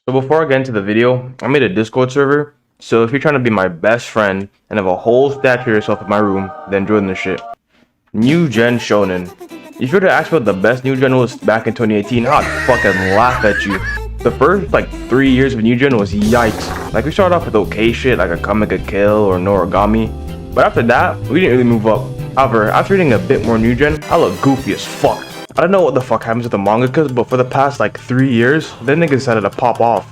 So before I get into the video, I made a Discord server. So if you're trying to be my best friend and have a whole statue of yourself in my room, then join the shit. New Gen Shounen. If you were to ask what the best New Gen was back in 2018, I'd fucking laugh at you. The first 3 years of New Gen was yikes. Like we started off with okay shit like a Comic a Kill or Noragami. But after that, we didn't really move up. However, after reading a bit more New Gen, I look goofy as fuck. I don't know what the fuck happens with the mangakas, but for the past 3 years, then niggas decided to pop off.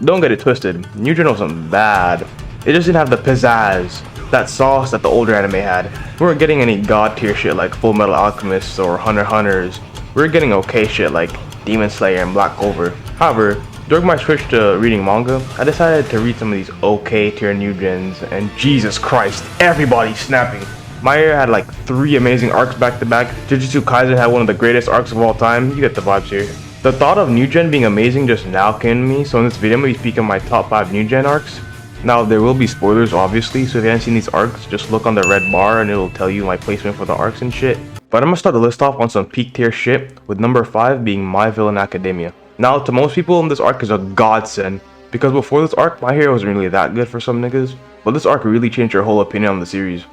Don't get it twisted, New Gen wasn't bad. It just didn't have the pizzazz, that sauce that the older anime had. We weren't getting any god tier shit like Full Metal Alchemists or Hunter x Hunters. We were getting okay shit like Demon Slayer and Black Clover. However, during my switch to reading manga, I decided to read some of these okay tier New Gens, and Jesus Christ, everybody's snapping. My Hero had 3 amazing arcs back to back. Jujutsu Kaisen had one of the greatest arcs of all time. You get the vibes here. The thought of New Gen being amazing just now came to me, so in this video I'm going to be speaking my top 5 New Gen arcs. Now there will be spoilers obviously, so if you haven't seen these arcs, just look on the red bar and it'll tell you my placement for the arcs and shit. But I'm going to start the list off on some peak tier shit, with number 5 being My Villain Academia. Now to most people, this arc is a godsend, because before this arc, My Hero wasn't really that good for some niggas, but this arc really changed your whole opinion on the series.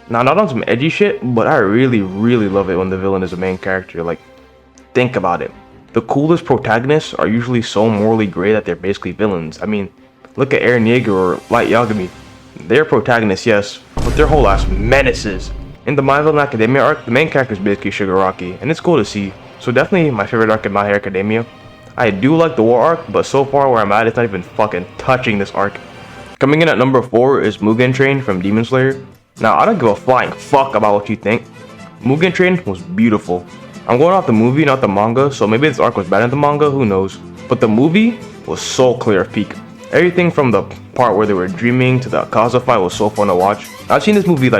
Now, not on some edgy shit, but I really love it when the villain is a main character. Think about it. The coolest protagonists are usually so morally gray that they're basically villains. I mean, look at Eren Yeager or Light Yagami. They're protagonists, yes, but they're whole ass menaces. In the My Villain Academia arc, the main character is basically Shigaraki, and it's cool to see. So definitely my favorite arc in My Hero Academia. I do like the war arc, but so far where I'm at, it's not even fucking touching this arc. Coming in at number 4 is Mugen Train from Demon Slayer. Now, I don't give a flying fuck about what you think. Mugen Train was beautiful. I'm going off the movie, not the manga, so maybe this arc was better than the manga, who knows. But the movie was so clear of peak. Everything from the part where they were dreaming to the Akaza fight was so fun to watch. I've seen this movie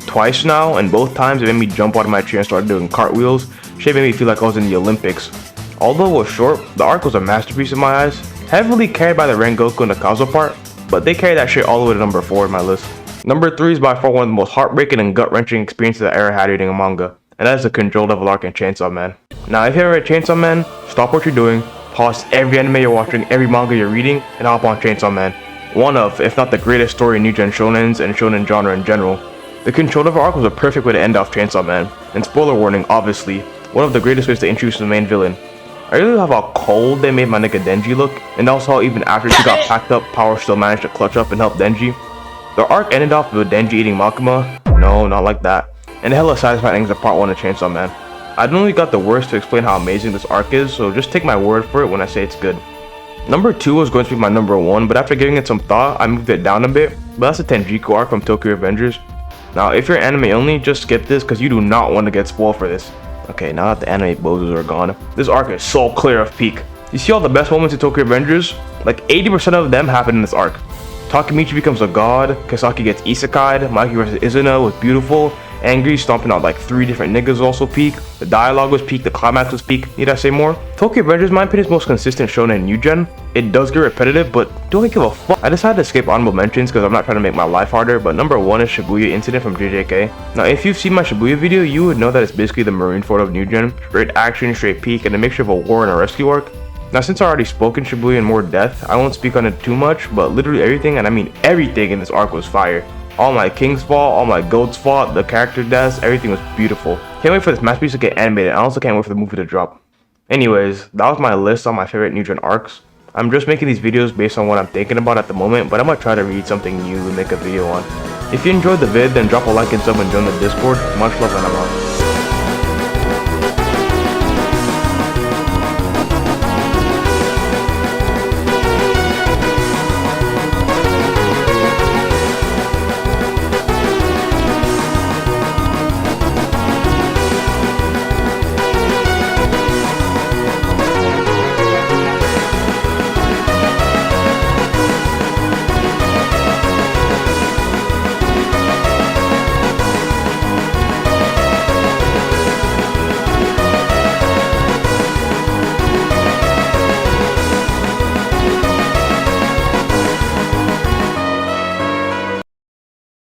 twice now, and both times it made me jump out of my chair and start doing cartwheels. Shit made me feel like I was in the Olympics. Although it was short, the arc was a masterpiece in my eyes. Heavily carried by the Rengoku and the Akaza part, but they carried that shit all the way to number 4 in my list. Number 3 is by far one of the most heartbreaking and gut-wrenching experiences I ever had reading a manga, and that is the Control Level arc in Chainsaw Man. Now, if you ever read Chainsaw Man, stop what you're doing, pause every anime you're watching, every manga you're reading, and hop on Chainsaw Man. One of, if not the greatest story in New Gen Shonens and Shonen genre in general. The Control Level arc was a perfect way to end off Chainsaw Man, and spoiler warning, obviously, one of the greatest ways to introduce the main villain. I really love how cold they made my nigga Denji look, and also how even after she got packed up, Power still managed to clutch up and help Denji. The arc ended off with Denji eating Makima. No, not like that. And hella satisfying endings of part 1 of Chainsaw Man. I don't really got the words to explain how amazing this arc is, so just take my word for it when I say it's good. Number 2 was going to be my number 1, but after giving it some thought, I moved it down a bit. But that's the Tenjiku arc from Tokyo Revengers. Now, if you're anime only, just skip this because you do not want to get spoiled for this. Okay, now that the anime bozos are gone, this arc is so clear of peak. You see all the best moments in Tokyo Revengers? 80% of them happen in this arc. Takemichi becomes a god, Kasaki gets isekai'd, Mikey vs Izuna was beautiful, Angry stomping out 3 different niggas also peak, the dialogue was peak, the climax was peak, need I say more? Tokyo Revengers, my opinion, is most consistent shonen in New Gen. It does get repetitive, but don't give a fuck. I decided to skip honorable mentions because I'm not trying to make my life harder, but number 1 is Shibuya Incident from JJK. Now if you've seen my Shibuya video, you would know that it's basically the Marineford of New Gen, straight action, straight peak, and a mixture of a war and a rescue arc. Now since I already spoke in Shibuya in more depth, I won't speak on it too much, but literally everything, and I mean everything in this arc was fire. All my kings fall, all my goats fought, the character deaths, everything was beautiful. Can't wait for this masterpiece to get animated, I also can't wait for the movie to drop. Anyways, that was my list on my favorite New Gen arcs. I'm just making these videos based on what I'm thinking about at the moment, but I'm gonna try to read something new and make a video on. If you enjoyed the vid, then drop a like and sub and join the Discord. Much love and I'm out.